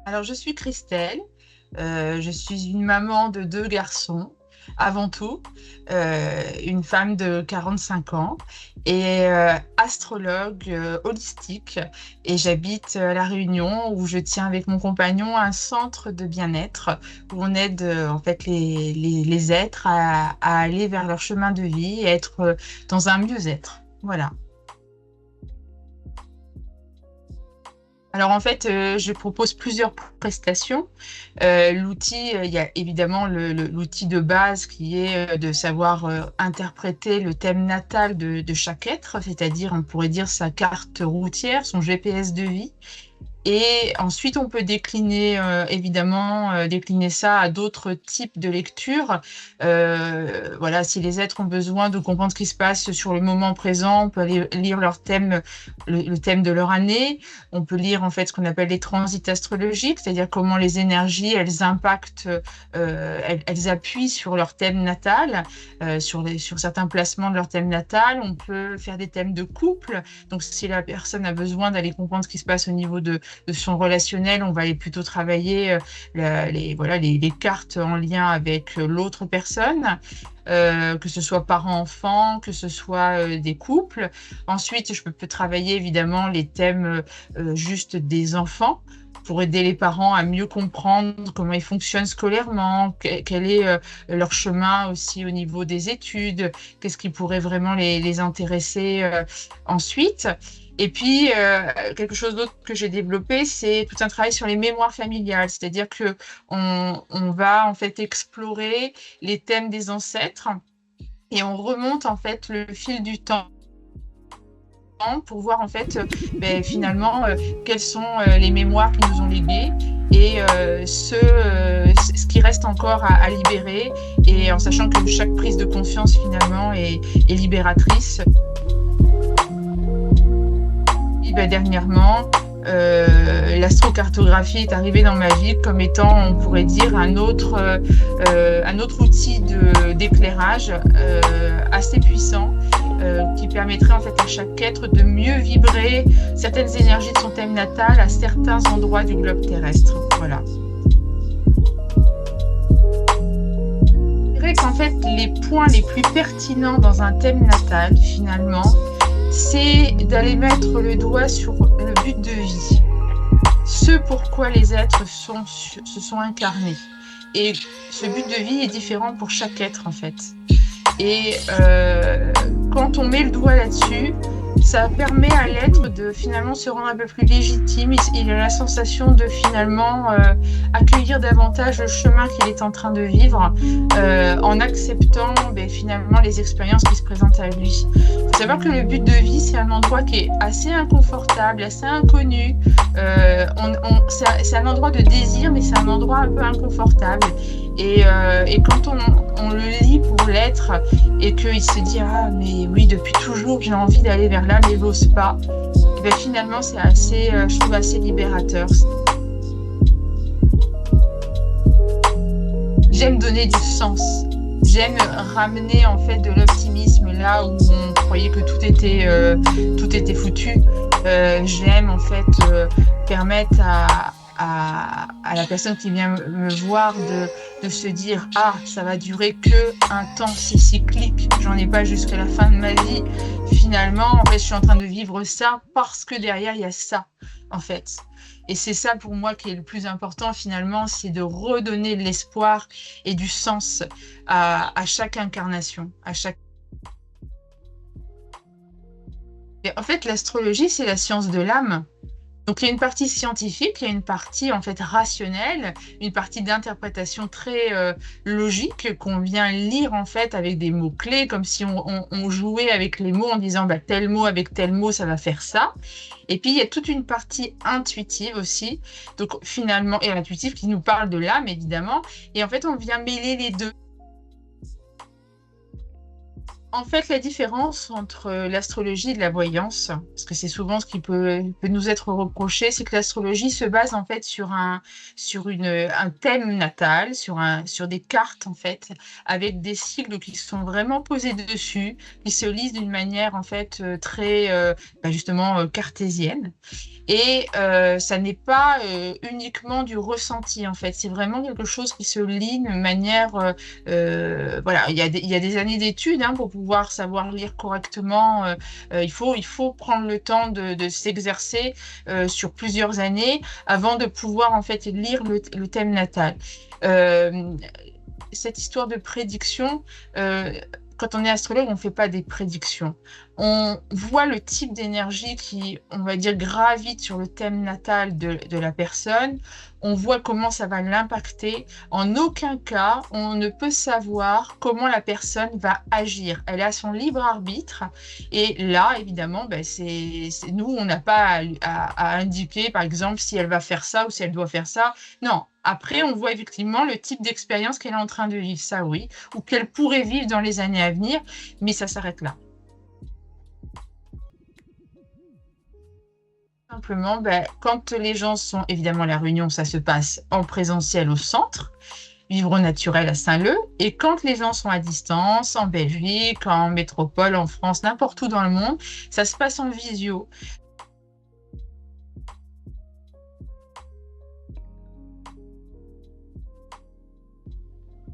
Alors, je suis Christelle. Je suis une maman de deux garçons, avant tout, une femme de 45 ans et astrologue holistique. Et j'habite à La Réunion où je tiens avec mon compagnon un centre de bien-être où on aide en fait les êtres à aller vers leur chemin de vie et être dans un mieux-être. Voilà. Alors en fait, je propose plusieurs prestations. L'outil, il y a évidemment l'outil de base qui est de savoir interpréter le thème natal de chaque être, c'est-à-dire on pourrait dire sa carte routière, son GPS de vie. Et ensuite, on peut décliner, évidemment, décliner ça à d'autres types de lectures. Voilà, si les êtres ont besoin de comprendre ce qui se passe sur le moment présent, on peut aller lire leur thème, le thème de leur année. On peut lire en fait ce qu'on appelle les transits astrologiques, c'est-à-dire comment les énergies, elles impactent, elles appuient sur leur thème natal, sur certains placements de leur thème natal. On peut faire des thèmes de couple. Donc, si la personne a besoin d'aller comprendre ce qui se passe au niveau de son relationnel, on va aller plutôt travailler voilà, les cartes en lien avec l'autre personne. Que ce soit parents-enfants, que ce soit des couples. Ensuite, je peux travailler évidemment les thèmes juste des enfants pour aider les parents à mieux comprendre comment ils fonctionnent scolairement, quel est leur chemin aussi au niveau des études, qu'est-ce qui pourrait vraiment les intéresser ensuite. Et puis, quelque chose d'autre que j'ai développé, c'est tout un travail sur les mémoires familiales, c'est-à-dire que on va en fait explorer les thèmes des ancêtres et on remonte en fait le fil du temps pour voir en fait finalement quelles sont les mémoires qui nous ont léguées et ce qui reste encore à libérer, et en sachant que chaque prise de conscience finalement est libératrice. Dernièrement, l'astrocartographie est arrivée dans ma vie comme étant, on pourrait dire, un autre outil d'éclairage assez puissant qui permettrait en fait à chaque être de mieux vibrer certaines énergies de son thème natal à certains endroits du globe terrestre. Voilà. Je dirais qu'en fait, les points les plus pertinents dans un thème natal, finalement, c'est d'aller mettre le doigt sur le but de vie, ce pourquoi les êtres se sont incarnés. Et ce but de vie est différent pour chaque être, en fait. Et quand on met le doigt là-dessus, ça permet à l'être de finalement se rendre un peu plus légitime. Il a la sensation de finalement accueillir davantage le chemin qu'il est en train de vivre en acceptant finalement les expériences qui se présentent à lui. Il faut savoir que le but de vie, c'est un endroit qui est assez inconfortable, assez inconnu. C'est un endroit de désir, mais c'est un endroit un peu inconfortable. Et quand on le lit pour l'être et qu'il se dit « Ah, mais oui, depuis toujours, j'ai envie d'aller vers là, mais j'ose pas », finalement, c'est assez, je trouve assez libérateur. J'aime donner du sens. J'aime ramener en fait de l'optimisme là où on croyait que tout était foutu. J'aime en fait permettre à la personne qui vient me voir de se dire « Ah, ça va durer que un temps, c'est cyclique, j'en ai pas jusqu'à la fin de ma vie. Finalement, en fait, je suis en train de vivre ça parce que derrière, il y a ça, en fait. » Et c'est ça pour moi qui est le plus important finalement, c'est de redonner de l'espoir et du sens à chaque incarnation, à chaque... Et en fait, l'astrologie, c'est la science de l'âme. Donc, il y a une partie scientifique, il y a une partie en fait rationnelle, une partie d'interprétation très logique qu'on vient lire en fait avec des mots-clés, comme si on jouait avec les mots en disant tel mot avec tel mot, ça va faire ça. Et puis, il y a toute une partie intuitive aussi, donc finalement, et intuitive qui nous parle de l'âme, évidemment. Et en fait, on vient mêler les deux. En fait, la différence entre l'astrologie et la voyance, parce que c'est souvent ce qui peut nous être reproché, c'est que l'astrologie se base en fait un thème natal, sur des cartes en fait, avec des sigles qui sont vraiment posés dessus, qui se lisent d'une manière en fait très justement cartésienne. Et ça n'est pas uniquement du ressenti, en fait. C'est vraiment quelque chose qui se lit de manière... voilà, il y a des années d'études hein, pour pouvoir savoir lire correctement. Il faut prendre le temps de s'exercer sur plusieurs années avant de pouvoir, en fait, lire le thème natal. Euh, Cette histoire de prédiction, quand on est astrologue, on ne fait pas des prédictions. On voit le type d'énergie qui, on va dire, gravite sur le thème natal de la personne. On voit comment ça va l'impacter. En aucun cas, on ne peut savoir comment la personne va agir. Elle a son libre arbitre. Et là, évidemment, ben, nous, on n'a pas à indiquer, par exemple, si elle va faire ça ou si elle doit faire ça. Non. Après, on voit effectivement le type d'expérience qu'elle est en train de vivre, ça oui, ou qu'elle pourrait vivre dans les années à venir, mais ça s'arrête là. Simplement, ben, quand les gens sont, évidemment, la réunion, ça se passe en présentiel au centre, vivre au naturel à Saint-Leu, et quand les gens sont à distance, en Belgique, en métropole, en France, n'importe où dans le monde, ça se passe en visio.